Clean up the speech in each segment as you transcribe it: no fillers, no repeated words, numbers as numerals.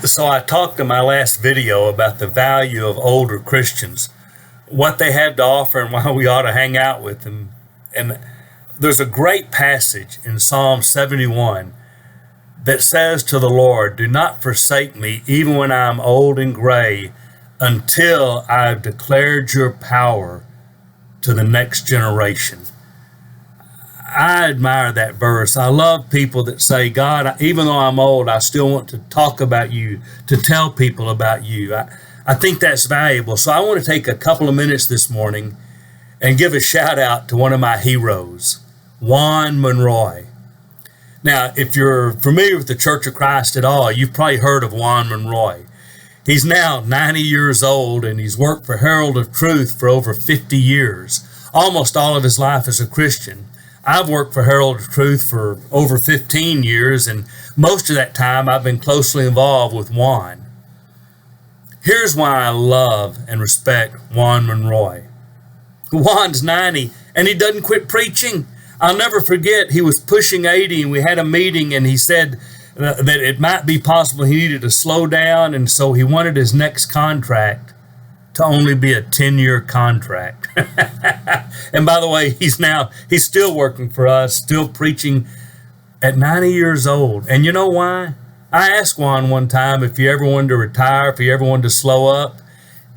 So I talked in my last video about the value of older Christians, what they have to offer and why we ought to hang out with them. And there's a great passage in Psalm 71 that says to the Lord, "Do not forsake me even when I am old and gray, until I've declared your power to the next generation." I admire that verse. I love people that say, "God, even though I'm old, I still want to talk about you, to tell people about you." I think that's valuable. So I want to take a couple of minutes this morning and give a shout out to one of my heroes, Juan Monroy. Now, if you're familiar with the Church of Christ at all, you've probably heard of Juan Monroy. He's now 90 years old, and he's worked for Herald of Truth for over 50 years, almost all of his life as a Christian. I've worked for Herald of Truth for over 15 years, and most of that time I've been closely involved with Juan. Here's why I love and respect Juan Monroy. Juan's 90, and he doesn't quit preaching. I'll never forget, he was pushing 80, and we had a meeting, and he said that it might be possible he needed to slow down, and so he wanted his next contract to only be a 10-year contract. And by the way, he's still working for us, still preaching at 90 years old. And you know why? I asked Juan one time if he ever wanted to retire, if he ever wanted to slow up.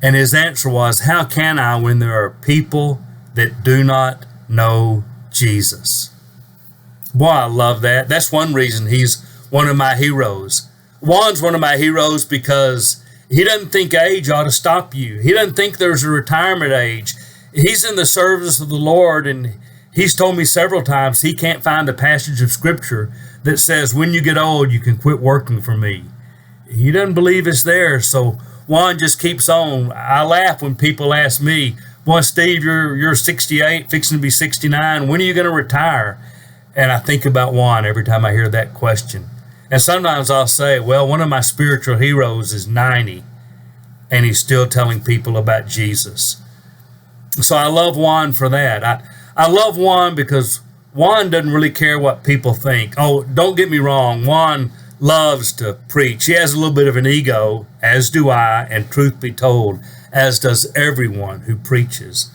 And his answer was, "How can I when there are people that do not know Jesus?" Boy, I love that. That's one reason he's one of my heroes. Juan's one of my heroes because he doesn't think age ought to stop you. He doesn't think there's a retirement age. He's in the service of the Lord, and he's told me several times he can't find a passage of Scripture that says when you get old, you can quit working for me. He doesn't believe it's there, so Juan just keeps on. I laugh when people ask me, "Boy, Steve, you're 68, fixing to be 69. When are you going to retire?" And I think about Juan every time I hear that question. And sometimes I'll say, well, one of my spiritual heroes is 90, and he's still telling people about Jesus. So I love Juan for that. I love Juan because Juan doesn't really care what people think. Oh, don't get me wrong, Juan loves to preach. He has a little bit of an ego, as do I, and truth be told, as does everyone who preaches.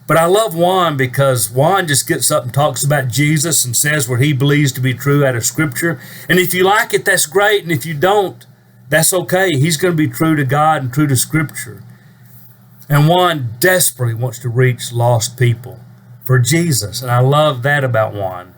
But I love Juan because Juan just gets up and talks about Jesus and says what he believes to be true out of Scripture. And if you like it, that's great. And if you don't, that's okay. He's going to be true to God and true to Scripture. And Juan desperately wants to reach lost people for Jesus. And I love that about Juan.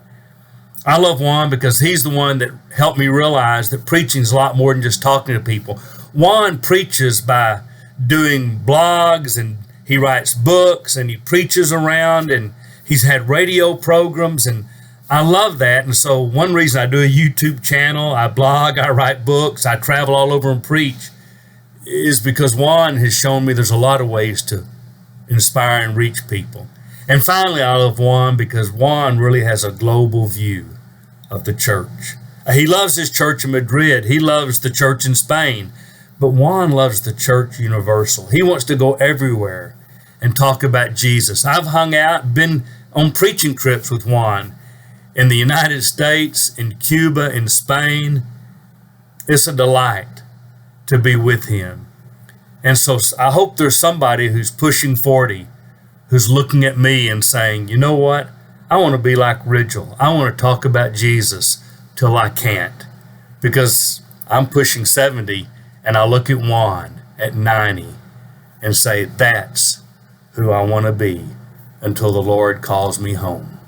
I love Juan because he's the one that helped me realize that preaching is a lot more than just talking to people. Juan preaches by doing blogs, and he writes books, and he preaches around, and he's had radio programs, and I love that. And so one reason I do a YouTube channel, I blog, I write books, I travel all over and preach, is because Juan has shown me there's a lot of ways to inspire and reach people. And finally, I love Juan because Juan really has a global view of the church. He loves his church in Madrid. He loves the church in Spain. But Juan loves the church universal. He wants to go everywhere and talk about Jesus. I've hung out, been on preaching trips with Juan in the United States, in Cuba, in Spain. It's a delight to be with him. And so I hope there's somebody who's pushing 40, who's looking at me and saying, you know what? I want to be like Rigel. I want to talk about Jesus till I can't, because I'm pushing 70, and I look at Juan at 90 and say, that's who I want to be until the Lord calls me home.